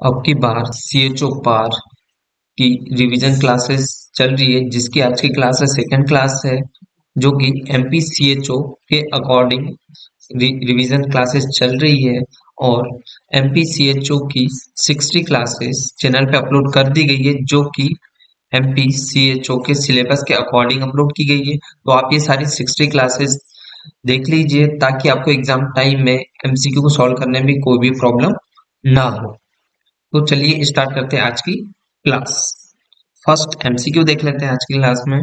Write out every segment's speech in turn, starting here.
अब की बार सीएचओ पार की रिवीजन क्लासेस चल रही है, जिसकी आज की क्लास है सेकंड क्लास है, जो कि एमपी सीएचओ के अकॉर्डिंग रिवीजन क्लासेस चल रही है। और एमपी सीएचओ की 60 क्लासेस चैनल पे अपलोड कर दी गई है, जो कि एमपी सीएचओ के सिलेबस के अकॉर्डिंग अपलोड की गई है। तो आप ये सारी 60 क्लासेस देख लीजिए, ताकि आपको एग्जाम टाइम में एमसीक्यू को सॉल्व करने में कोई भी प्रॉब्लम ना हो। तो चलिए स्टार्ट करते हैं आज की क्लास। फर्स्ट एमसीक्यू देख लेते हैं आज की क्लास में।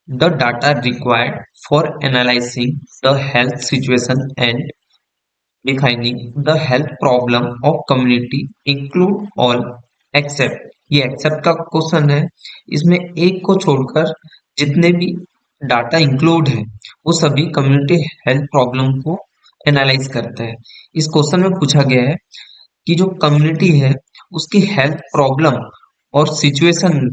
The data required for analysing the health situation and defining the health problem of community include all except, ये एक्सेप्ट का क्वेश्चन है। इसमें एक को छोड़कर जितने भी डाटा इंक्लूड है वो सभी कम्युनिटी हेल्थ प्रॉब्लम को एनालाइज करते हैं। इस क्वेश्चन में पूछा गया है कि जो कम्युनिटी है उसकी हेल्थ प्रॉब्लम और सिचुएशन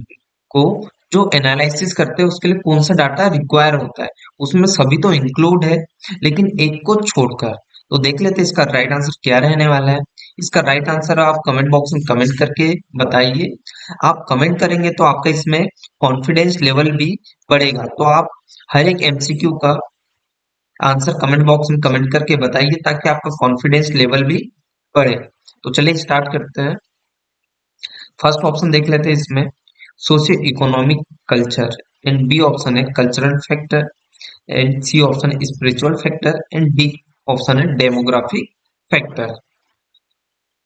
को जो एनालिसिस करते हैं उसके लिए कौन सा डाटा रिक्वायर होता है। उसमें सभी तो इंक्लूड है, लेकिन एक को छोड़कर। तो देख लेते हैं इसका राइट आंसर क्या रहने वाला है। इसका राइट आंसर आप कमेंट बॉक्स में कमेंट करके बताइए। आप कमेंट करेंगे तो आपका इसमें कॉन्फिडेंस लेवल भी बढ़ेगा। तो आप हर एक एमसीक्यू का आंसर कमेंट बॉक्स में कमेंट करके बताइए, ताकि आपका कॉन्फिडेंस लेवल भी बढ़े। तो चलिए स्टार्ट करते हैं। फर्स्ट ऑप्शन देख लेते हैं इसमें, socio economic culture, and B option है cultural factor, and C option है spiritual factor, and D option है डेमोग्राफिक फैक्टर।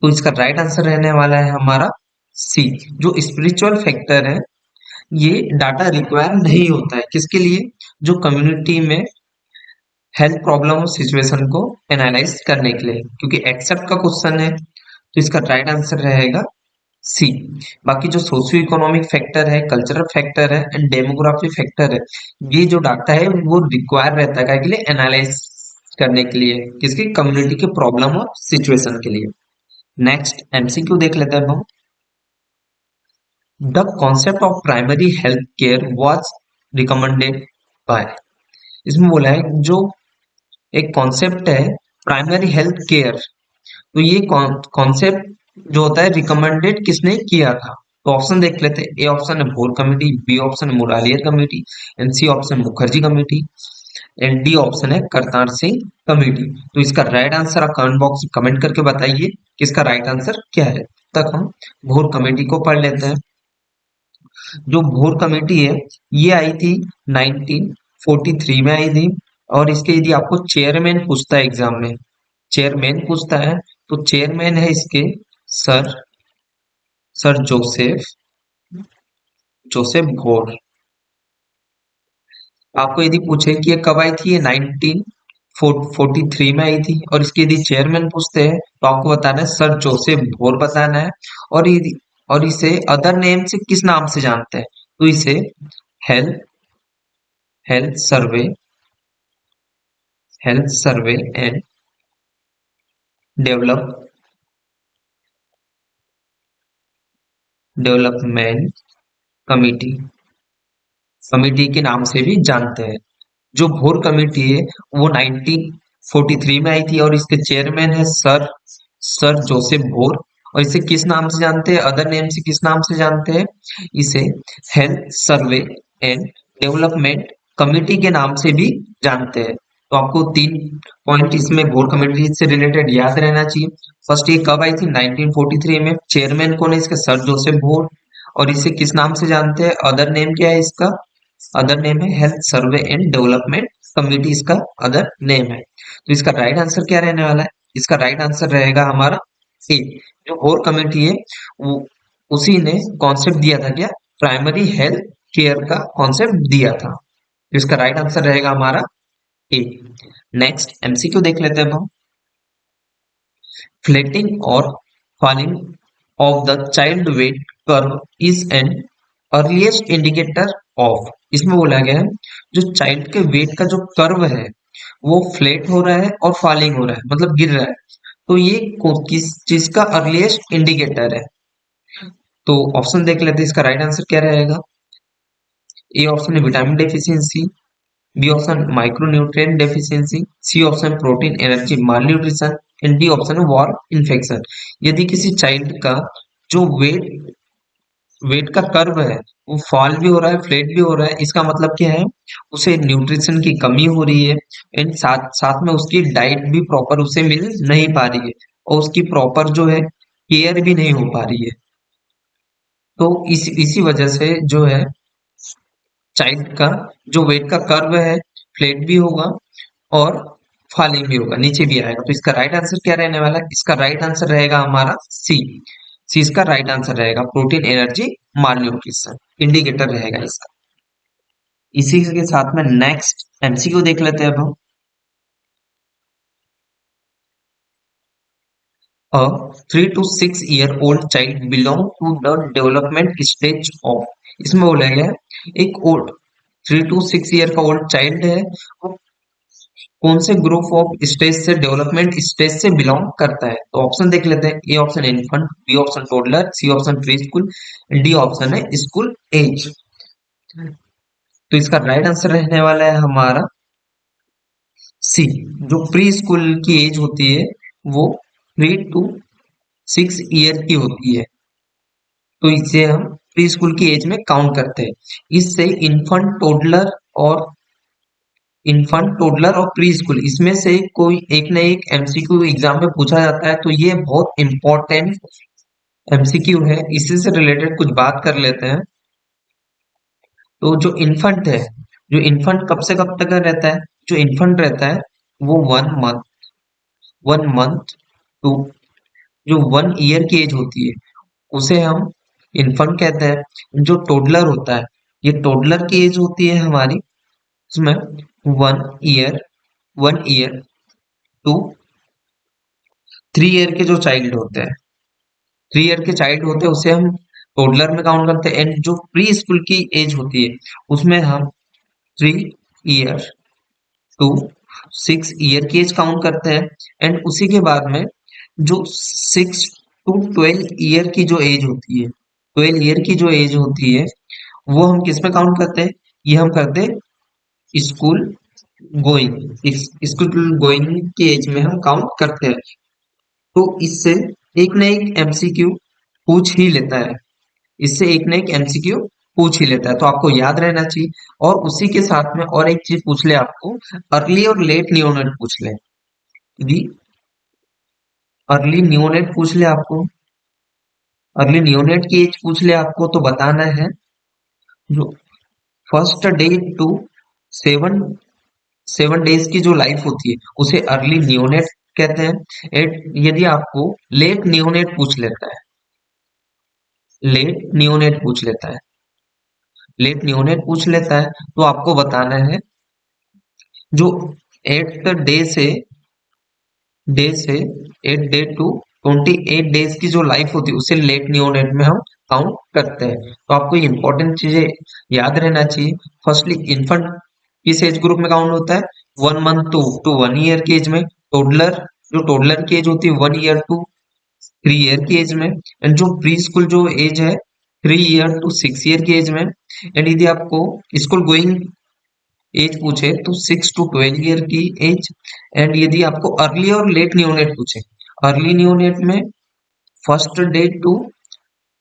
तो इसका राइट आंसर रहने वाला है हमारा सी। जो स्पिरिचुअल फैक्टर है ये डाटा रिक्वायर नहीं होता है, किसके लिए, जो कम्युनिटी में हेल्थ प्रॉब्लम और सिचुएशन को एनालाइज करने के लिए, क्योंकि एक्सेप्ट का क्वेश्चन है। तो इसका राइट आंसर रहेगा सी। बाकी जो सोशियो इकोनॉमिक फैक्टर है, कल्चरल फैक्टर है, एंड डेमोग्राफी फैक्टर है, ये जो डाटा है वो रिक्वायर रहता है के लिए, एनालाइज करने के लिए, किसकी, कम्युनिटी के प्रॉब्लम और सिचुएशन के लिए। नेक्स्ट एमसीक्यू देख लेते हैं हम। The concept of primary health care was recommended by, इसमें बोला है जो एक कॉन्सेप्ट है प्राइमरी हेल्थ केयर, तो ये कॉन्सेप्ट जो होता है रिकमेंडेड किसने किया था। तो ऑप्शन देख लेते हैं। ए ऑप्शन है भोर कमेटी, बी ऑप्शन है Mudaliar committee, and C option Mukherjee committee, and D option है करतार सिंह कमेटी। तो इसका राइट आंसर आप कमेंट बॉक्स में कमेंट करके बताइए कि इसका राइट आंसर क्या है। तक हम भोर कमेटी को पढ़ लेते हैं। जो भोर कमेटी है ये आई थी 1943 में आई थी। और इसके यदि आपको चेयरमैन पूछता है एग्जाम में, चेयरमैन पूछता है, तो चेयरमैन है इसके सर सर जोसेफ जोसेफ भोर। आपको यदि पूछे कि ये कब आई थी, ये 1943 में आई थी। और इसके यदि चेयरमैन पूछते हैं तो आपको बताना है सर जोसेफ भोर बताना है। और यदि और इसे अदर नेम से किस नाम से जानते हैं, तो इसे health health survey health survey and develop development committee committee के नाम से भी जानते हैं। जो भोर कमेटी है वो 1943 में आई थी, और इसके चेयरमैन है सर सर जोसेफ भोर। और इसे किस नाम से जानते हैं, अदर नेम से किस नाम से जानते हैं, इसे health survey and development committee के नाम से भी जानते हैं। तो आपको तीन पॉइंट इसमें भोर कमेटी से रिलेटेड याद रहना चाहिए। फर्स्ट, ये कब आई थी, 1943 में। चेयरमैन कौन है इसका, सर जोसेफ भोर। और इसे किस नाम से जानते हैं, अदर नेम क्या है इसका, अदर नेम है health survey and development committee, इसका अदर नेम है। तो इसका राइट आंसर क्या रहने वाला है, इसका राइट आंसर रहेगा हमारा ए। जो कोर कमेटी है वो उसी ने कॉन्सेप्ट दिया था, क्या, प्राइमरी हेल्थ केयर का कॉन्सेप्ट दिया था। तो इसका राइट आंसर रहेगा हमारा ए। नेक्स्ट एमसीक्यू देख लेते हैं अब हम। फ्लैटिंग और falling of the child weight curve is an earliest indicator of, इसमें बोला गया है जो चाइल्ड के वेट का जो कर्व है वो फ्लैट हो रहा है और फॉलिंग हो रहा है, मतलब गिर रहा है। तो ये किस चीज का अर्लीस्ट इंडिकेटर है। तो ऑप्शन देख लेते हैं, इसका राइट आंसर क्या रहेगा। ए ऑप्शन है vitamin deficiency, B option micronutrient deficiency, C option protein energy malnutrition and D option है वॉर इन्फेक्शन। यदि किसी चाइल्ड का जो वेट वेट का कर्व है वो फॉल भी हो रहा है, फ्लैट भी हो रहा है, इसका मतलब क्या है, उसे न्यूट्रिशन की कमी हो रही है एंड साथ साथ में उसकी डाइट भी प्रॉपर उसे मिल नहीं पा रही है और उसकी प्रॉपर जो है केयर भी नहीं हो पा रही है। तो इसी वजह से जो है चाइल्ड का जो वेट का कर्व है फ्लैट भी होगा और फॉलिंग भी होगा, नीचे भी आएगा। तो इसका राइट आंसर क्या रहने वाला है? इसका राइट आंसर रहेगा हमारा सी। सी इसका राइट आंसर रहेगा, प्रोटीन एनर्जी माल न्यूट्रिशन इंडिकेटर रहेगा इसका। इसी के साथ में नेक्स्ट एमसीक्यू देख लेते हैं अब हम। अ 3 to 6 year old child belong to the development stage of, इसमें बोला गया है एक ओल्ड 3 to 6 ईयर का ओल्ड चाइल्ड है वो कौन से ग्रुप ऑफ स्टेज से, डेवलपमेंट स्टेज से बिलोंग करता है। तो ऑप्शन देख लेते हैं। A option infant, B option toddler, C option preschool, D option है स्कूल एज। तो इसका राइट आंसर रहने वाला है हमारा सी। जो प्री स्कूल की एज होती है वो 3 to 6 ईयर की होती है, तो इसे हम प्री स्कूल की एज में काउंट करते हैं। इससे और प्री स्कूल इसमें से कोई एक न एक एमसीक्यू एग्जाम में पूछा जाता है, तो ये बहुत इंपॉर्टेंट एमसीक्यू है। इसी से रिलेटेड कुछ बात कर लेते हैं। तो जो इन्फंट है, जो इन्फंट कब से कब तक का रहता है? जो इन्फंट रहता है वो 1 मंथ टू जो 1 ईयर की एज होती है उसे हम इन्फंट कहते हैं। जो टोडलर होता है, ये टोडलर की एज होती है हमारी, उसमें 1 ईयर 1 ईयर टू 3 ईयर के जो चाइल्ड होते हैं, 3 ईयर के चाइल्ड होते हैं उसे हम टोडलर में काउंट करते हैं। एंड जो प्री स्कूल की एज होती है उसमें हम 3 ईयर टू 6 ईयर की एज काउंट करते हैं। एंड उसी के बाद में जो 6 to 12 ईयर की जो एज होती है, 12 ईयर की जो एज होती है वो हम किस में काउंट करते हैं? ये हम करते हैं स्कूल गोइंग, स्कूल गोइंग की एज में हम काउंट करते हैं। तो इससे एक ना एक एमसीक्यू पूछ ही लेता है, इससे एक ना एक एमसीक्यू पूछ ही लेता है, तो आपको याद रहना चाहिए। और उसी के साथ में और एक चीज पूछ ले आपको, अर्ली और लेट नियोनेट पूछ ले। यदि अर्ली नियोनेट पूछ ले आपको, अर्ली नियोनेट की एज पूछ ले आपको, तो बताना है जो first day to seven 7 days की जो लाइफ होती है उसे अर्ली नियोनेट कहते हैं। यदि आपको लेट नियोनेट पूछ लेता है, लेट नियोनेट पूछ लेता है, लेट नियोनेट पूछ लेता है, तो आपको बताना है जो 8 डे से डे से 8 डे टू 28 डेज की जो लाइफ होती है उसे लेट नियोनेट में हम काउंट करते हैं। तो आपको ये इंपॉर्टेंट चीजें याद रहना चाहिए। फर्स्टली इन्फंट किस एज ग्रुप में काउंट होता है? 1 मंथ टू 1 ईयर की एज में। टोडलर, जो टोडलर की एज होती है 1 ईयर टू 3 ईयर की एज में। एंड जो प्री स्कूल जो एज है 3 ईयर टू 6 ईयर की एज में। एंड यदि आपको स्कूल गोइंग एज पूछे तो 6 to 12 ईयर की एज। एंड यदि आपको अर्ली और लेट नियोनेट पूछे, अर्ली नियोनेट में first day to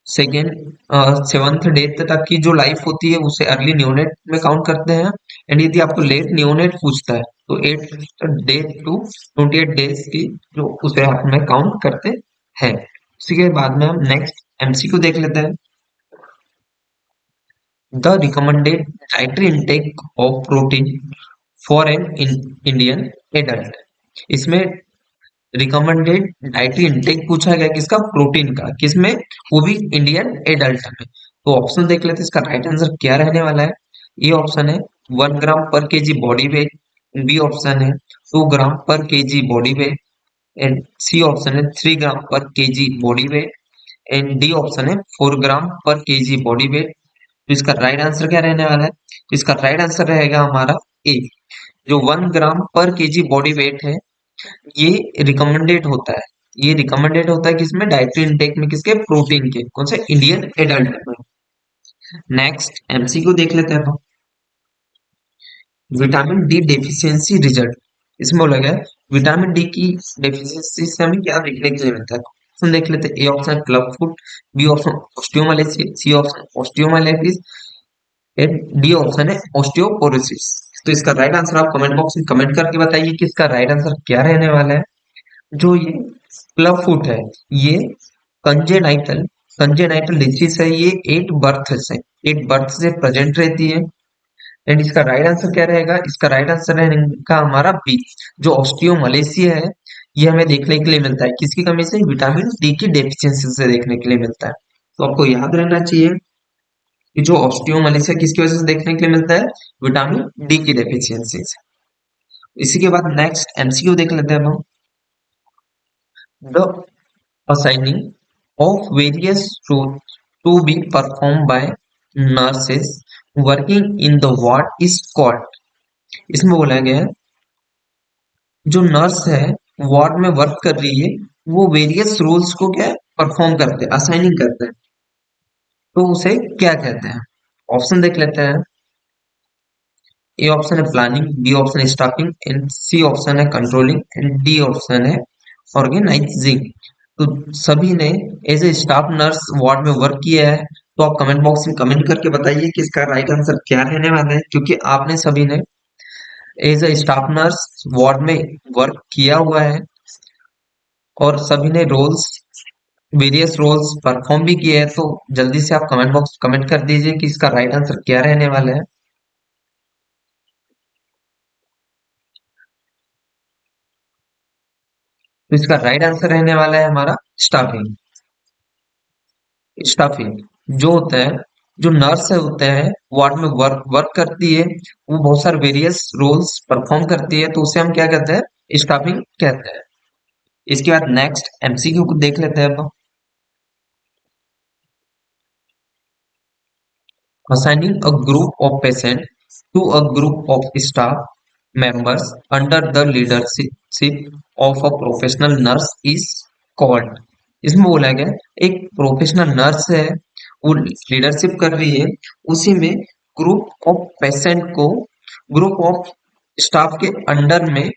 second 7th day तक की जो लाइफ होती है उसे अर्ली नियोनेट में काउंट करते हैं। एंड यदि आपको लेट नियोनेट पूछता है तो 8 डे टू 28 डेज की जो उसे हमें काउंट करते हैं। उसी के बाद में हम नेक्स्ट एमसीक्यू देख लेते हैं। The recommended dietary intake of protein for an Indian adult, इसमें रिकमेंडेड डाइटरी इंटेक पूछा गया किसका? प्रोटीन का। किसमें? वो भी इंडियन एडल्ट में। तो ऑप्शन देख लेते हैं इसका राइट आंसर क्या रहने वाला है। ए ऑप्शन है 1 gram per kg body weight, B option है 2 gram per kg body weight, and C option है 3 gram per kg body weight, and D option है 4 ग्राम पर केजी बॉडी वेट। तो इसका राइट आंसर क्या रहने वाला है? तो इसका राइट आंसर रहेगा हमारा ए। जो 1 gram per kg body wait है ये रिकमेंडेड होता है, ये रिकमेंडेड होता है किसमें? डाइटरी इनटेक में। किसके? प्रोटीन के। कौन से? इंडियन एडल्ट में। नेक्स्ट एमसीक्यू देख लेते हैं हम। विटामिन डी डेफिशिएंसी रिजल्ट, इसमें बोला गया है विटामिन डी की डेफिशिएंसी से हमें क्या देखने के लिए मिलता है। ऑप्शन देख लेते हैं। A option club foot, B option osteomyelitis, C option osteomyelitis and D option है ऑस्टियोपोरोसिस। तो इसका राइट आंसर आप कमेंट बॉक्स में कमेंट करके बताइए कि इसका राइट आंसर क्या रहने वाला है। जो ये क्लब फुट है, ये कंजेनाइटल कंजेनाइटल डिजीज है। ये एट बर्थ से प्रेजेंट रहती है। एंड इसका राइट आंसर क्या रहेगा? इसका राइट आंसर रहेगा हमारा बी, जो ऑस्टियोमलेशिया है। ये हमें देखने के लिए मिलता है किसकी कमी से? विटामिन डी की डेफिशिएंसी से देखने के लिए मिलता है। तो आपको याद रहना चाहिए कि जो ऑस्टियोमलेशिया किसकी वजह से देखने के लिए मिलता है? विटामिन डी की डेफिशिएंसी से। इसी के बाद नेक्स्ट एमसीक्यू देख लेते हैं हम। The assigning of various roles to be performed by nurses working in the ward is called। इसमें बोला गया है जो नर्स है वार्ड में वर्क कर रही है, वो वेरियस रोल्स को क्या परफॉर्म करते हैं, असाइनिंग करते हैं, तो उसे क्या कहते हैं? ऑप्शन देख लेते हैं। ए ऑप्शन है प्लानिंग, बी ऑप्शन है स्टाफिंग एंड सी ऑप्शन है कंट्रोलिंग एंड डी ऑप्शन है ऑर्गेनाइजिंग। तो सभी ने as a staff nurse ward में वर्क किया है। तो आप कमेंट बॉक्स में कमेंट करके बताइए कि इसका राइट आंसर क्या रहने वाला है, क्योंकि आपने सभी ने as a staff nurse ward में वर्क किया हुआ है और सभी ने वेरियस रोल्स परफॉर्म भी किए हैं। तो जल्दी से आप कमेंट बॉक्स कमेंट कर दीजिए कि इसका राइट आंसर क्या रहने वाला है। तो इसका राइट आंसर रहने वाला है हमारा स्टाफिंग। स्टाफिंग जो होता है, जो नर्स है होता है वार्ड में वर्क वर्क करती है, वो बहुत सारे वेरियस रोल्स परफॉर्म करती है, तो उसे हम क्या कहते हैं? स्टाफिंग कहते हैं। इसके बाद नेक्स्ट एमसीक्यू को देख लेते हैं अब। Assigning a group of patients to a group of staff members under the leadership of a professional nurse is called। इसमें बोला गया एक प्रोफेशनल नर्स है, वो लीडरशिप कर रही है, उसी में ग्रुप ऑफ पेशेंट को ग्रुप ऑफ स्टाफ के अंडर में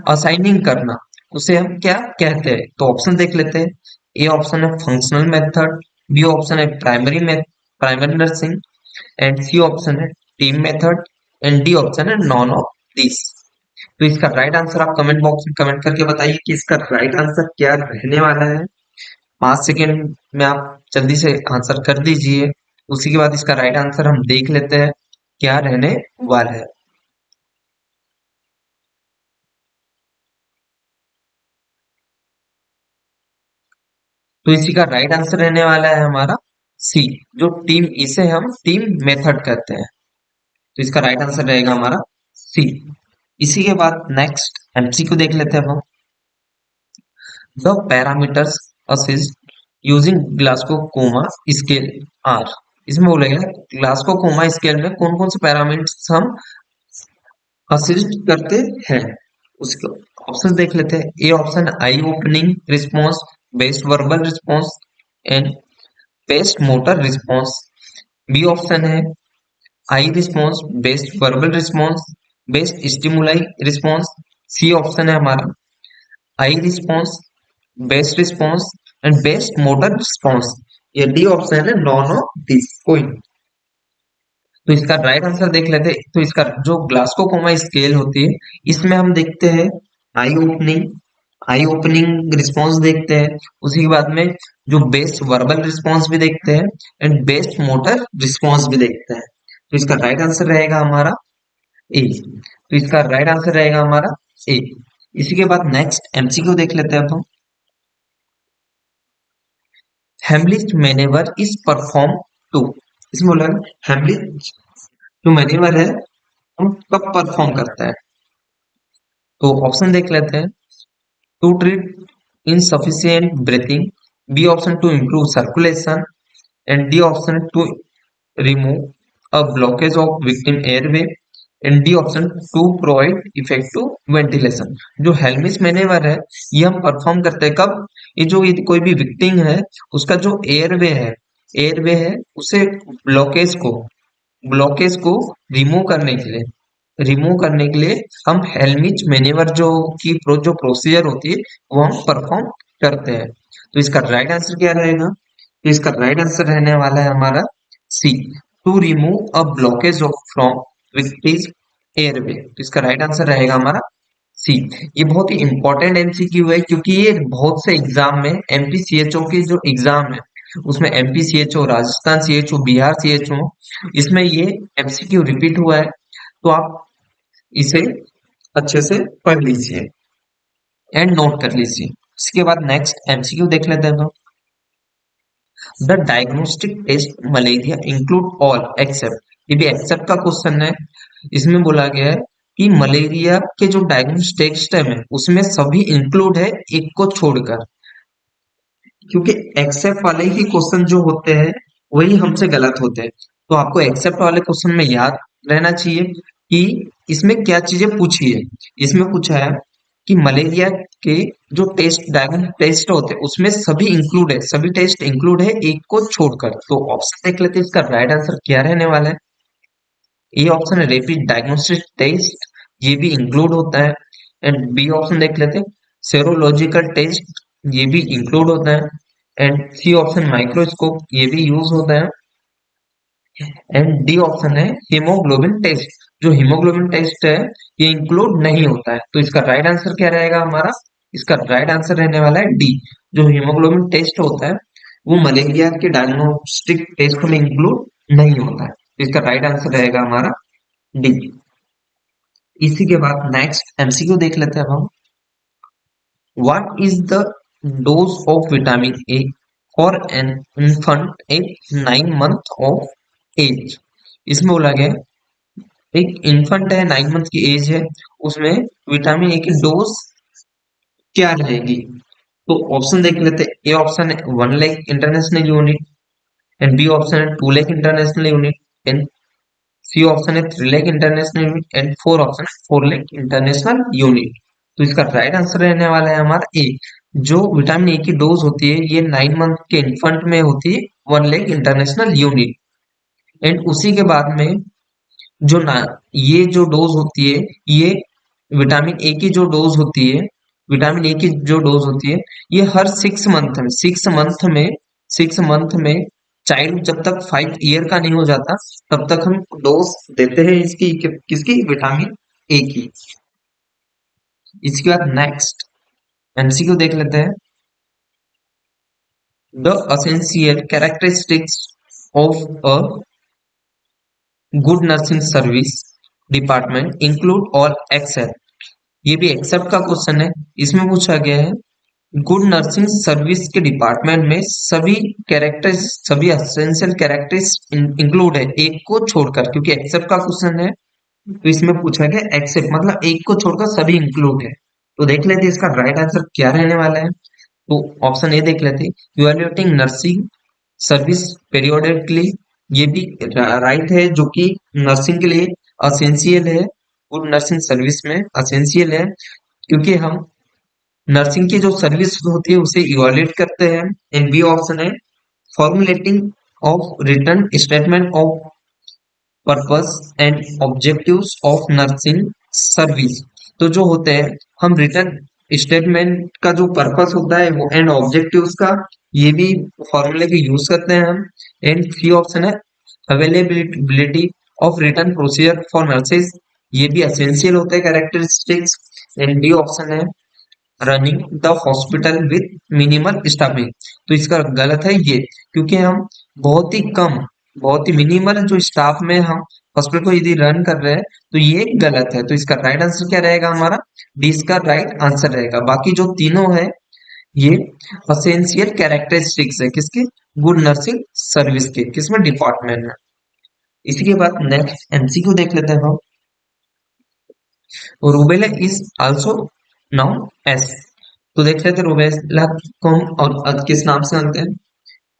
असाइनिंग करना, उसे हम क्या कहते हैं? तो ऑप्शन देख लेते हैं। ए ऑप्शन है फंक्शनल मेथड, बी ऑप्शन है primary nursing and C option है team method and D option है नॉन ऑफ दिस। तो इसका राइट आंसर आप कमेंट बॉक्स में कमेंट करके बताइए कि इसका राइट आंसर क्या रहने वाला है। 5 सेकेंड में आप जल्दी से आंसर कर दीजिए। उसी के बाद इसका राइट आंसर हम देख लेते हैं क्या रहने वाला है। तो इसी का राइट आंसर रहने वाला है हमारा सी, जो टीम, इसे हम टीम मेथड कहते हैं। तो इसका राइट आंसर रहेगा हमारा सी। इसी के बाद नेक्स्ट एमसीक्यू देख लेते हैं हम। The parameters assist using Glasgow coma scale are. इसमें बोलेगा ग्लासको कोमा स्केल में कौन कौन से पैरामीटर्स हम असिस्ट करते हैं, उसके ऑप्शन देख लेते हैं। A option eye opening response, best verbal response and best motor response. B option है eye response, best verbal response, best stimuli response. C option है हमारा eye response, best response and best motor response. ये D option है none of this कोई। तो इसका right answer देख लेते हैं। तो इसका जो ग्लासको कोमा स्केल होती है, इसमें हम देखते हैं आई ओपनिंग आई ओपनिंग रिस्पॉन्स देखते हैं। उसी के बाद में जो बेस्ट वर्बल रिस्पॉन्स भी देखते हैं एंड बेस्ट मोटर रिस्पॉन्स भी देखते हैं। तो इसका राइट आंसर रहेगा हमारा ए। तो इसका राइट आंसर रहेगा हमारा ए। इसी के बाद नेक्स्ट एमसीक्यू देख लेते हैं अब हम। Heimlich manoeuvre is perform to. इसमें बोला हेमलिच जो मैनेवर है हम कब परफॉर्म करता है? तो ऑप्शन देख लेते हैं। To treat insufficient breathing, B option to improve circulation and D option to remove a blockage of victim airway and D option to provide effective ventilation। जो हेलमिस मैनेवर है ये हम परफॉर्म करते हैं कब? ये जो यदि कोई भी विक्टिम है उसका जो एयरवे है उसे ब्लॉकेज को रिमूव करने के लिए, रिमूव करने के लिए हम हेलमिच मैन्यूवर जो प्रोसीजर होती है वो हम परफॉर्म करते हैं। तो इसका राइट आंसर क्या रहेगा? तो इसका राइट आंसर रहने वाला है हमारा C, to remove a blockage of from victim's airway. तो इसका राइट आंसर रहेगा हमारा सी। ये बहुत ही इंपॉर्टेंट एमसीक्यू है क्योंकि ये बहुत से एग्जाम में एमपीसीएचओ के जो एग्जाम है उसमें एमपीसीएचओ, राजस्थान सीएचओ, बिहार सीएचओ, इसमें ये एमसीक्यू रिपीट हुआ है। तो आप इसे अच्छे से पढ़ लीजिए एंड नोट कर लीजिए। इसके बाद नेक्स्ट एमसीक्यू देख लेते हैं। The diagnostic test malaria include all except, ये भी एक्सेप्ट का क्वेश्चन है। इसमें बोला गया है कि मलेरिया के जो डायग्नोस्टिक टेस्ट है उसमें सभी इंक्लूड है एक को छोड़कर, क्योंकि एक्सेप्ट वाले ही क्वेश्चन जो होते हैं वही हमसे गलत होते हैं। तो आपको एक्सेप्ट वाले क्वेश्चन में याद रहना चाहिए कि इसमें क्या चीजें पूछी है। इसमें पूछा है कि मलेरिया के जो डायग्नोस्टिक टेस्ट होते हैं उसमें सभी इंक्लूड है, सभी टेस्ट इंक्लूड है एक को छोड़कर। तो ऑप्शन देख लेते हैं इसका राइट आंसर क्या रहने वाला है। ए ऑप्शन है रैपिड डायग्नोस्टिक टेस्ट, ये भी इंक्लूड होता है। एंड बी ऑप्शन देख लेते हैं सेरोलॉजिकल टेस्ट, ये भी इंक्लूड होता है। एंड सी ऑप्शन माइक्रोस्कोप, ये भी यूज होता है। एंड डी ऑप्शन है हीमोग्लोबिन टेस्ट, जो हीमोग्लोबिन टेस्ट है ये इंक्लूड नहीं होता है। तो इसका राइट आंसर क्या रहेगा हमारा? इसका राइट आंसर रहने वाला है डी, जो हीमोग्लोबिन टेस्ट होता है वो मलेरिया के डायग्नोस्टिक टेस्ट में इंक्लूड नहीं होता है। तो इसका राइट आंसर रहेगा हमारा डी। इसी के बाद नेक्स्ट एमसीक्यू देख लेते हैं अब हम। What is the dose of vitamin A for an infant at 9 month of age? इसमें बोला गया एक इन्फेंट है, 9 मंथ की एज है, उसमें विटामिन ए की डोज क्या रहेगी? तो ऑप्शन देख लेते हैं। ए ऑप्शन है 1 lakh international unit, and B option है 2 lakh international unit, and C option है 3 lakh international unit, and four option है 4 लाख इंटरनेशनल यूनिट। तो इसका राइट आंसर रहने वाला है हमारा ए, जो विटामिन ए की डोज होती है ये 9 मंथ के इन्फेंट में होती है 1 लाख इंटरनेशनल यूनिट। एंड उसी के बाद में जो ना ये जो डोज होती है ये विटामिन ए की जो डोज होती है, विटामिन ए की जो डोज होती है ये हर 6 मंथ में, 6 मंथ में चाइल्ड जब तक 5 ईयर का नहीं हो जाता तब तक हम डोज देते हैं इसकी, किसकी? विटामिन ए की। इसके बाद नेक्स्ट एमसीक्यू देख लेते हैं। The essential characteristics of a good nursing service department include all except, ये भी एक्सेप्ट का क्वेश्चन है। इसमें पूछा गया है गुड नर्सिंग सर्विस के डिपार्टमेंट में सभी कैरेक्टर्स, सभी एसेंशियल कैरेक्टर्स इंक्लूड है एक को छोड़कर, क्योंकि एक्सेप्ट का क्वेश्चन है तो इसमें पूछा गया एक्सेप्ट मतलब एक को छोड़कर सभी इंक्लूड है। तो देख लेते हैं इसका राइट आंसर क्या रहने वाला है। तो ऑप्शन ए देख लेते हैं इवैल्यूएटिंग नर्सिंग सर्विस पीरियोडिकली, ये भी राइट है, जो कि नर्सिंग के लिए असेंशियल है, गुड नर्सिंग सर्विस में असेंशियल है, क्योंकि हम नर्सिंग की जो सर्विस होती है उसे इवैल्यूएट करते हैं। एंड बी ऑप्शन है formulating of return statement of purpose and objectives of nursing service. तो जो होते हैं हम रिटर्न स्टेटमेंट का जो पर्पस होता है वो एंड ऑब्जेक्टिव्स का, ये भी फॉर्मूले के यूज करते हैं हम। एंड सी ऑप्शन है availability of return procedure for nurses, ये भी एसेंशियल होते हैं कैरेक्टरिस्टिक्स। एंड डी ऑप्शन है running the hospital with minimal staffing. तो इसका गलत है ये, क्योंकि हम बहुत ही कम, बहुत ही मिनिमल जो स्टाफ में हम हॉस्पिटल को यदि रन कर रहे हैं तो ये गलत है। तो इसका राइट आंसर क्या रहेगा हमारा? डी इसका राइट आंसर रहेगा। बाकी जो तीनों है ये असेंशियल कैरेक्टरिस्टिक्स है किसके? गुड नर्सिंग सर्विस के, किसमें? डिपार्टमेंट में। इसी के बाद नेक्स्ट एमसीक्यू देख लेते हैं हम। Rubella is also known as, तो देख लेते हैं रूबेला को हम और किस नाम से जानते हैं।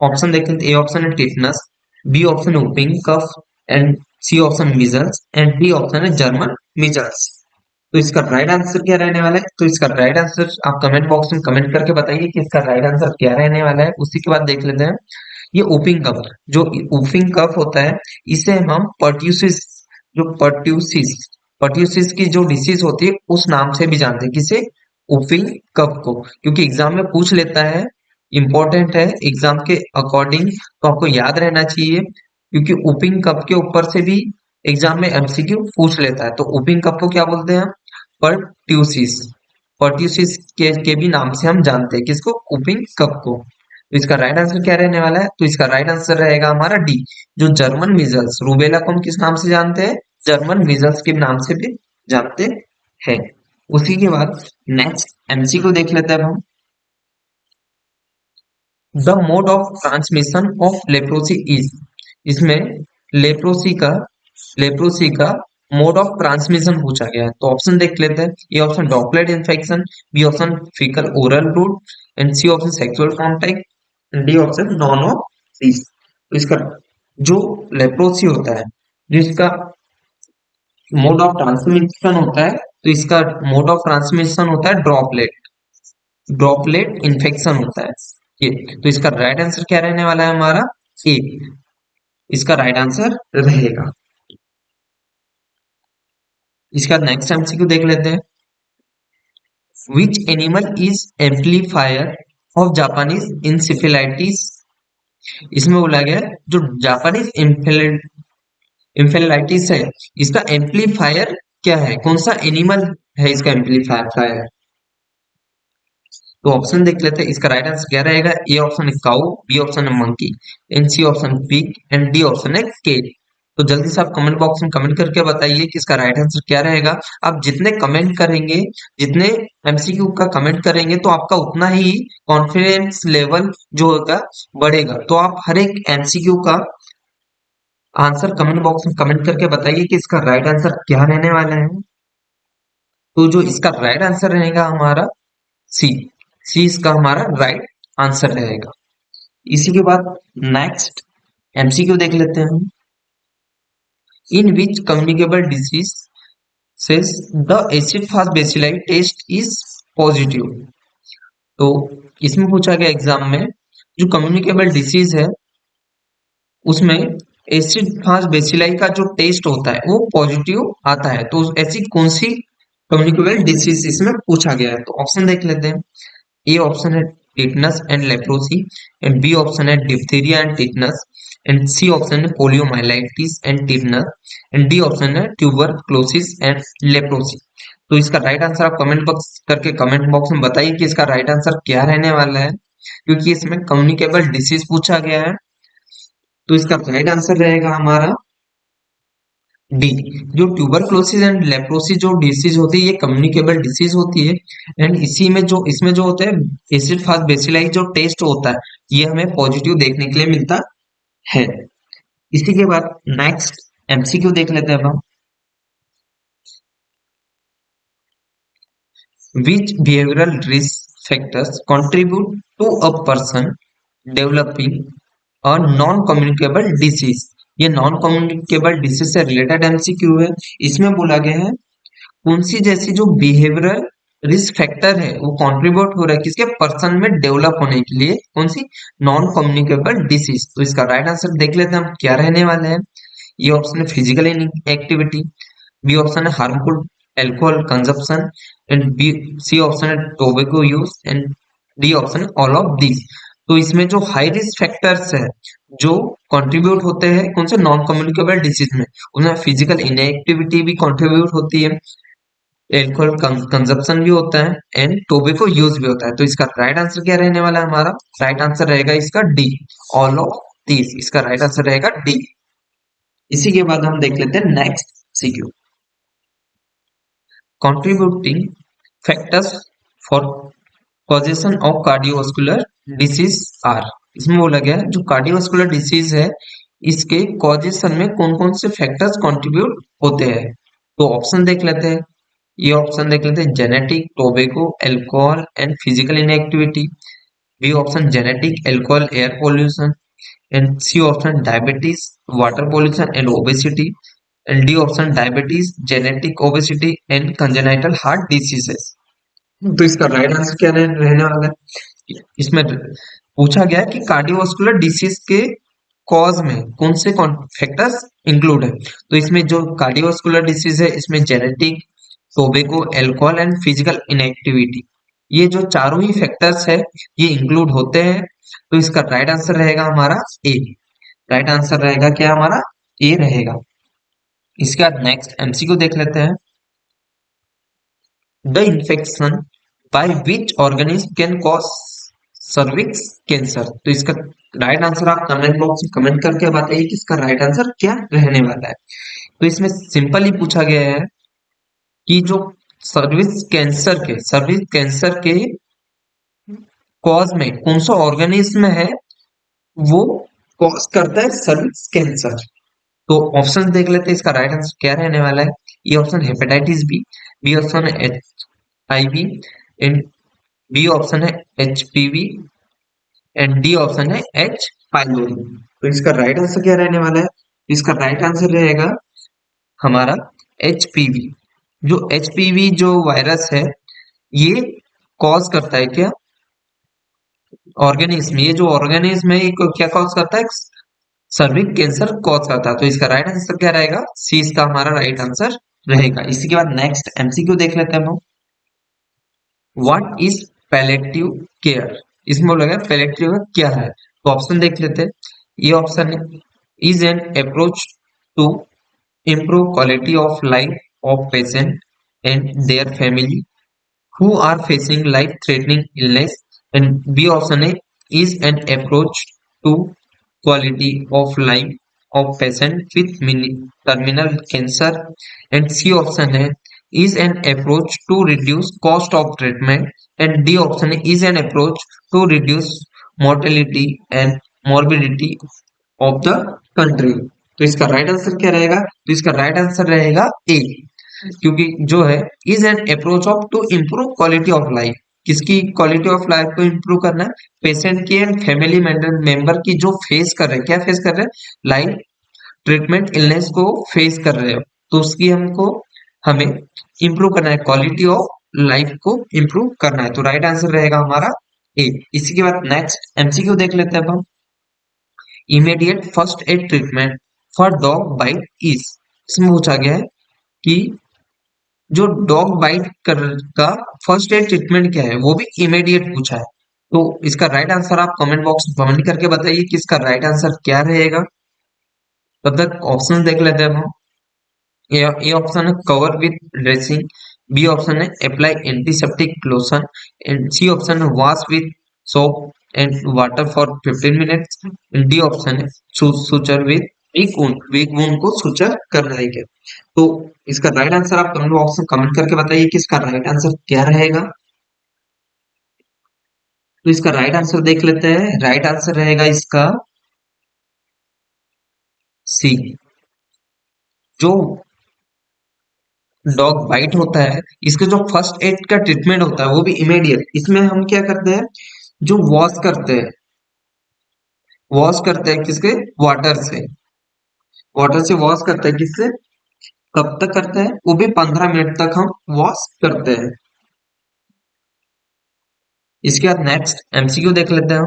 ऑप्शन देख लेते हैं। ए ऑप्शन है टिटनस, बी ऑप्शन है whooping cough, and C option measles, and D option है जर्मन मीजल्स। तो इसका राइट आंसर क्या रहने वाला है? तो इसका राइट आंसर आप कमेंट बॉक्स में कमेंट करके बताइए कि इसका राइट आंसर क्या रहने वाला है। उसी के बाद देख लेते हैं ये व्होपिंग कफ, जो व्होपिंग कफ होता है इसे हम पर्ट्यूसिस, जो पर्ट्यूसिस पर्ट्यूसिस की जो डिसीज होती है उस नाम से भी जानते हैं, किसे? उपिंग कफ को, क्योंकि एग्जाम में पूछ लेता है, इंपॉर्टेंट है एग्जाम के अकॉर्डिंग, तो आपको याद रहना चाहिए, क्योंकि उपिंग कफ के ऊपर से भी एग्जाम में एमसीक्यू पूछ लेता है। तो उपिंग कफ को क्या बोलते हैं हम? पर्ट्यूसिस। पर्ट्यूसिस के भी नाम से हम जानते हैं किसको? उपिंग कफ को। तो इसका राइट आंसर क्या रहने वाला है? तो इसका राइट आंसर रहेगा हमारा डी, जो जर्मन मीजल्स। रूबेला को हम किस नाम से जानते हैं? जर्मन मीजल्स के नाम से भी जानते हैं। उसी के बाद नेक्स्ट एमसीक्यू देख लेते हैं अब हम। The mode of transmission of leprosy is, इसमें लेप्रोसी का लेप्रोसी का मोड ऑफ ट्रांसमिशन पूछा गया है। तो ऑप्शन देख लेते हैं। A option droplet infection, B option faecal oral route, and C option sexual contact, D option none of this. तो इसका जो लेप्रोसी होता है, जिसका मोड ऑफ ट्रांसमिशन होता है, तो इसका मोड ऑफ ट्रांसमिशन होता है ड्रॉपलेट, ड्रॉपलेट इन्फेक्शन होता है ये। तो इसका राइट आंसर क्या रहने वाला है हमारा? ए, इसका राइट आंसर रहेगा। इसका नेक्स्ट एमसीक्यू देख लेते हैं। Which animal is amplifier of Japanese encephalitis? इसमें बोला गया है, जो जापानीज इंफेलाइटिस है, इसका एम्पलीफायर क्या है? कौन सा एनिमल है इसका एम्पलीफायर? तो ऑप्शन देख लेते हैं। इसका राइट आंसर क्या रहेगा? ए ऑप्शन है काऊ, बी ऑप्शन है monkey, and C option pig, and D option है केट। तो जल्दी से आप कमेंट बॉक्स में कमेंट करके बताइए कि इसका राइट आंसर क्या रहेगा। आप जितने कमेंट करेंगे, जितने एमसीक्यू का कमेंट करेंगे, तो आपका उतना ही कॉन्फिडेंस लेवल जो होगा बढ़ेगा। तो आप हर एक एमसीक्यू का आंसर कमेंट बॉक्स में कमेंट करके बताइए कि इसका राइट आंसर क्या रहने वाला है। तो जो इसका राइट आंसर रहेगा हमारा सी, सी इसका हमारा राइट आंसर रहेगा। इसी के बाद नेक्स्ट एमसीक्यू देख लेते हैं हम। In which communicable disease says the acid fast bacilli test is positive? तो इसमें पूछा गया एग्जाम में, जो कम्युनिकेबल डिसीज है उसमें एसिड फास्ट बेसिलाई का जो टेस्ट होता है वो पॉजिटिव आता है। तो ऐसी कौन सी कम्युनिकेबल डिसीज इसमें पूछा गया है? तो ऑप्शन देख लेते हैं। ए ऑप्शन है tetanus and leprosy, and B option है diphtheria and tetanus, and C option है poliomyelitis and tetanus, and D option है ट्यूबरक्लोसिस एंड लेप्रोसी। तो इसका राइट आंसर आप कमेंट बॉक्स करके कमेंट बॉक्स में बताइए कि इसका राइट आंसर क्या रहने वाला है, क्योंकि इसमें कम्युनिकेबल डिसीज पूछा गया है। तो इसका राइट आंसर रहेगा हमारा डी, जो ट्यूबरक्लोसिस एंड लेप्रोसिस जो डिसीज होती है ये कम्युनिकेबल डिसीज होती है। एंड इसी में जो इसमें जो होता है एसिड फास्ट बेसिलाई जो टेस्ट होता है ये हमें पॉजिटिव देखने के लिए मिलता है। इसी के बाद नेक्स्ट एमसीक्यू देख लेते हैं अब हम। Which behavioural risk factors contribute to a person developing a non communicable disease? ये नॉन कम्युनिकेबल डिसीज से रिलेटेड एमसीक्यू है। इसमें बोला गया है कौन सी जैसी जो बिहेवियरल रिस्क फैक्टर है वो कंट्रीब्यूट हो रहा है किसके? पर्सन में डेवलप होने के लिए, कौन सी? Non communicable disease. तो इसका राइट आंसर देख लेते हैं हम क्या रहने वाले हैं। ये ऑप्शन है फिजिकल एक्टिविटी, बी ऑप्शन है harmful alcohol consumption, and B C option है tobacco use, and D option है ऑल ऑफ दिस। तो इसमें जो हाई रिस्क फैक्टर्स है जो कंट्रीब्यूट होते हैं कौन से? नॉन कम्युनिकेबल डिसीज में, उनमें फिजिकल इनएक्टिविटी भी कंट्रीब्यूट होती है, एल्कोहल कंजप्शन भी होता है, एंड टोबैको यूज भी होता है। तो इसका राइट आंसर क्या रहने वाला है हमारा? राइट आंसर रहेगा इसका डी, ऑल ऑफ दिस। इसका राइट आंसर रहेगा डी। इसी के बाद हम देख लेते हैं next CQ. Contributing factors for causation of cardiovascular disease are. इसमें बोला गया है जो कार्डियोवास्कुलर डिसीज है इसके कॉजेशन में कौन कौन से फैक्टर्स कंट्रीब्यूट होते हैं। तो ऑप्शन देख लेते हैं। ये ऑप्शन देख लेते हैं genetic, tobacco, alcohol and physical inactivity, B option genetic, alcohol, air pollution, and C option diabetes, water pollution and obesity, and D option diabetes, genetic obesity and congenital heart diseases. तो इसका right answer क्या रहने वाला है? इसमें पूछा गया है कि कार्डियोवास्कुलर डिसीज के कॉज में कौन से फैक्टर्स इंक्लूड है? तो इसमें जो कार्डियोवास्कुलर डिसीज है, इसमें genetic, tobacco, alcohol and physical inactivity, ये जो चारों ही फैक्टर्स है ये इंक्लूड होते हैं। तो इसका राइट आंसर रहेगा हमारा ए। राइट आंसर रहेगा क्या हमारा? ए रहेगा। इसके बाद नेक्स्ट एमसीक्यू देख लेते हैं। The infection by which organism can cause cervix cancer? तो इसका राइट आंसर आप कमेंट बॉक्स में कमेंट करके बताइए कि इसका राइट आंसर क्या रहने वाला है। तो इसमें सिंपल ही पूछा गया है कि जो सर्विक्स कैंसर के कॉज में कौन सा ऑर्गेनिज्म है वो कॉज करता है सर्विक्स कैंसर। तो ऑप्शन देख लेते हैं इसका राइट आंसर क्या रहने वाला है। ये ऑप्शन हेपेटाइटिस बी ऑप्शन है HIV, एंड बी ऑप्शन है HPV, एंड डी ऑप्शन है H पाइलोरी। तो इसका राइट आंसर क्या रहने वाला है? इसका राइट आंसर रहेगा हमारा HPV। जो HPV जो वायरस है ये कॉज करता है क्या? ऑर्गेनिज्म, ये जो ऑर्गेनिज्म है ये क्या कॉज करता है? सर्विक कैंसर कॉज करता है। तो इसका राइट आंसर क्या रहेगा? सी इसका हमारा राइट आंसर रहेगा। इसी के बाद नेक्स्ट एमसीक्यू देख लेते हैं हम। What is palliative care? इसमें बोला गया पैलेटिव केयर क्या है? तो ऑप्शन देख लेते हैं। ये ऑप्शन है is an approach to improve quality of life of patient and their family who are facing life-threatening illness, and B option is an approach to quality of life of patient with terminal cancer, and C option is an approach to reduce cost of treatment, and D option is an approach to reduce mortality and morbidity of the country. तो इसका right answer क्या रहेगा? तो इसका right answer रहेगा ए, क्योंकि जो है is an approach of to improve quality of life. किसकी क्वालिटी ऑफ लाइफ को इम्प्रूव करना है? पेशेंट की एंड फैमिली मेंबर की जो फेस कर रहे हैं, क्या फेस कर रहे हैं? लाइफ ट्रीटमेंट इलनेस को फेस कर रहे हो, तो उसकी हमें इम्प्रूव करना है, क्वालिटी ऑफ लाइफ को इम्प्रूव करना है। तो राइट आंसर रहेगा हमारा ए। इसी के बाद नेक्स्ट एमसीक्यू देख लेते हैं अब हम। Immediate first aid treatment for dog bite is, इसमें पूछा गया है कि जो डॉग बाइट का फर्स्ट एड ट्रीटमेंट क्या है, वो भी इमीडिएट पूछा है। तो इसका राइट आंसर आप कमेंट बॉक्स में कमेंट करके बताइए कि इसका राइट आंसर क्या रहेगा। तब तक ऑप्शन देख लेते हैं हम। ए ऑप्शन है cover with dressing, B option है apply antiseptic lotion, and C option है wash with soap and water for 15 minutes, and D option है सुचर विथ वीक वूंड को सुचर करना है क्या। तो इसका राइट आंसर आप कमेंट बॉक्स में कमेंट करके बताइए कि इसका राइट आंसर क्या रहेगा। तो इसका राइट आंसर देख लेते हैं। राइट आंसर रहेगा इसका सी। जो डॉग बाइट होता है इसका जो फर्स्ट एड का ट्रीटमेंट होता है वो भी इमीडिएट। इसमें हम क्या करते हैं? जो वॉश करते हैं किसके? वाटर से वॉश करते हैं। किससे? कब तक करते हैं? वो भी 15 मिनट तक हम वॉश करते हैं। इसके बाद नेक्स्ट एमसीक्यू देख लेते हैं।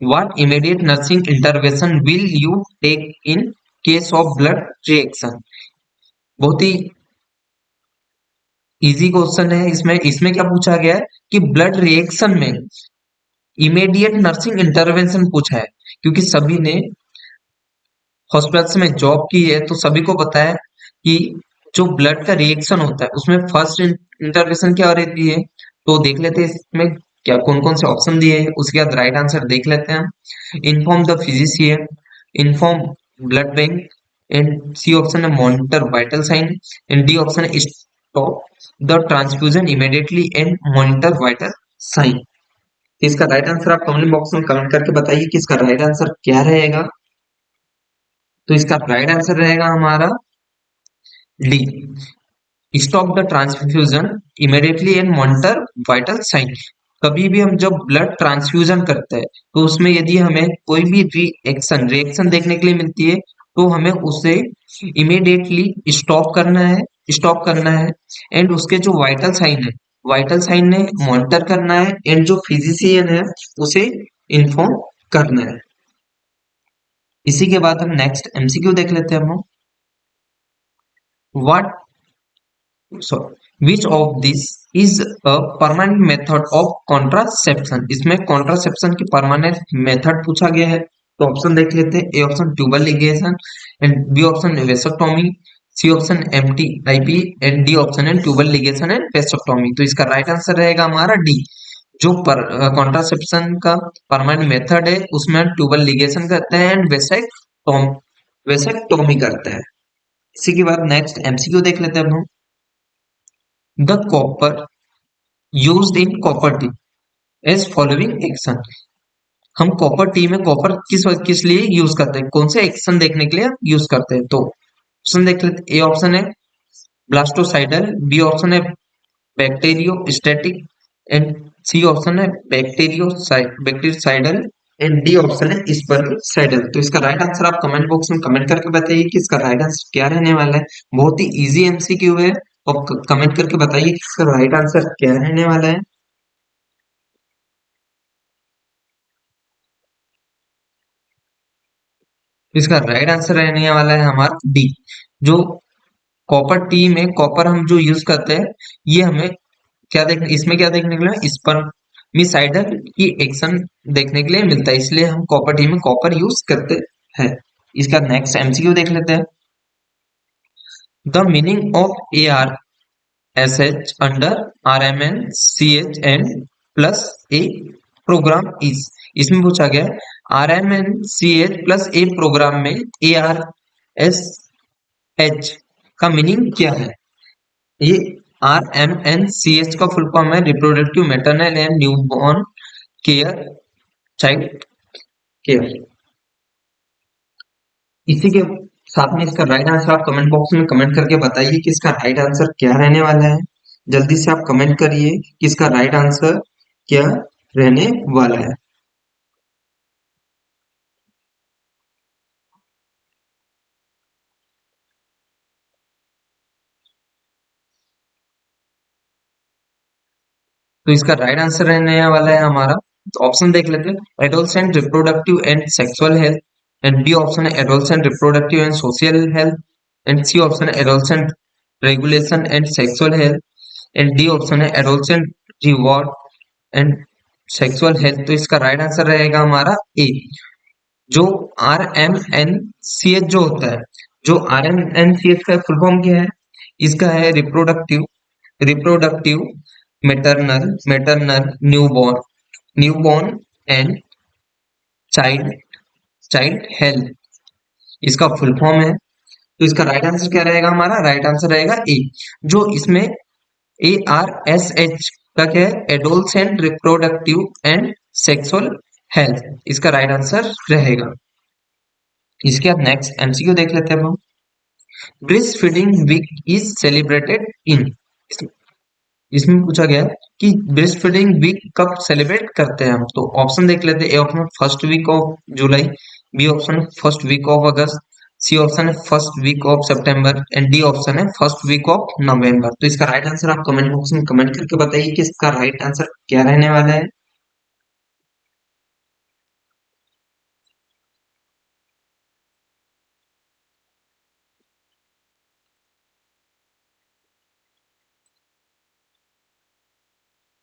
What immediate nursing intervention will you take in case of blood reaction? बहुत ही इजी क्वेश्चन है। इसमें क्या पूछा गया है कि ब्लड रिएक्शन में इमीडिएट नर्सिंग इंटरवेंशन पूछा है, क्योंकि सभी ने हॉस्पिटल्स में जॉब की है तो सभी को पता है कि जो ब्लड का रिएक्शन होता है उसमें फर्स्ट इंटरवेंशन क्या रहती है। तो देख लेते हैं इसमें क्या कौन कौन से ऑप्शन दिए हैं, उसके बाद राइट आंसर देख लेते हैं हम। Inform the physician, inform blood bank, and C option है monitor vital sign, and D option है stop the transfusion immediately and monitor vital sign. इसका राइट आंसर आप कमेंट बॉक्स में कमेंट करके बताइए कि इसका राइट आंसर क्या रहेगा। तो इसका राइट आंसर रहेगा हमारा D, stop the transfusion immediately and monitor vital sign. कभी भी हम जब ब्लड ट्रांसफ्यूजन करते हैं तो उसमें यदि हमें कोई भी रिएक्शन देखने के लिए मिलती है तो हमें उसे इमीडिएटली स्टॉप करना है एंड उसके जो वाइटल साइन है वाइटल साइन ने मॉनिटर करना है एंड जो फिजिशियन है उसे इन्फॉर्म करना है। इसी के बाद हम नेक्स्ट एमसीक्यू देख लेते हैं हम। What which of this is a permanent method of contraception. इसमें कॉन्ट्रासेप्शन की परमानेंट मेथड पूछा गया है। तो ऑप्शन देख लेते हैं। A option tubal ligation and B option vasectomy, C option MT IP and D option है ट्यूबल लिगेशन एंड वेसोक्टोमी। तो इसका राइट आंसर रहेगा हमारा डी। जो कॉन्ट्रासेप्शन का परमानेंट मेथड है उसमें ट्यूबल लिगेशन करते हैं एंड वेसेक्टोमी करते हैं। इसी के बाद नेक्स्ट एमसीक्यू देख लेते हैं हम। The copper used in copper T as following action. हम कॉपर टी में कॉपर किस किस लिए यूज करते हैं, कौन से एक्शन देखने के लिए यूज करते हैं। तो ऑप्शन देख लेते। ए ऑप्शन है ब्लास्टोसाइडल, बी ऑप्शन है बैक्टीरियोस्टैटिक एंड सी ऑप्शन है बैक्टीरियोसाइडल एंड डी ऑप्शन है स्पर्मिसाइडल। तो इसका राइट आंसर आप कमेंट बॉक्स में कमेंट करके बताइए कि इसका राइट आंसर क्या रहने वाला है। बहुत ही इजी एमसीक्यू है और कमेंट करके बताइए कि इसका राइट आंसर क्या रहने वाला है। इसका राइट आंसर रहने वाला है हमारा डी। जो कॉपर टी में कॉपर हम जो यूज करते हैं ये हमें क्या देखने, इसमें क्या देखने के लिए स्पर्मिसाइडल की एक्शन देखने के लिए मिलता है, इसलिए हम कॉपर टी में कॉपर यूज करते हैं। इसका नेक्स्ट एमसीक्यू देख लेते हैं। The meaning of A R S H under R M N C H N plus A programme is. इसमें पूछा गया R M N C H plus A programme में ए आर एस एच का meaning क्या है। ये R M N C H का full form है reproductive maternal and newborn care child care. इसी के साथ में इसका राइट आंसर आप कमेंट बॉक्स में कमेंट करके बताइए कि इसका राइट आंसर क्या रहने वाला है। जल्दी से आप कमेंट करिए कि इसका राइट आंसर क्या रहने वाला है। तो इसका राइट आंसर रहने वाला है हमारा, ऑप्शन देख लेते हैं। Adolescent reproductive and sexual health and B option है adolescent reproductive and social health and C option है adolescent regulation and sexual health and D option है adolescent reward and sexual health. तो इसका राइट आंसर रहेगा हमारा A. जो R M N C H जो होता है, जो R M N C H का फुल फॉर्म क्या है, इसका है reproductive reproductive maternal maternal newborn newborn and child child health इसका फुल फॉर्म है। तो इसका राइट आंसर क्या रहेगा हमारा, राइट आंसर रहेगा ए। जो इसमें ए आर एस एच का क्या है, adolescent reproductive and sexual health, इसका राइट आंसर रहेगा। इसके बाद नेक्स्ट एमसीक्यू देख लेते हैं हम। Breast feeding week is celebrated in. इसमें पूछा गया है कि ब्रेस्ट फीडिंग वीक कब सेलिब्रेट करते हैं हम। तो ऑप्शन देख लेते हैं। A option first week of July, B option first week of August, C option है first week of September and D option है फर्स्ट वीक ऑफ नवंबर। तो इसका राइट आंसर आप कमेंट बॉक्स में कमेंट करके बताइए कि इसका राइट आंसर क्या रहने वाला है।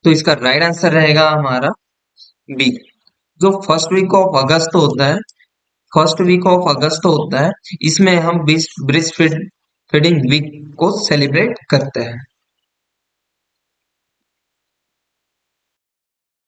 तो इसका राइट आंसर रहेगा हमारा बी। जो फर्स्ट वीक ऑफ अगस्त होता है, फर्स्ट वीक ऑफ अगस्त होता है, इसमें हम ब्रेस्ट फीडिंग वीक को सेलिब्रेट करते हैं।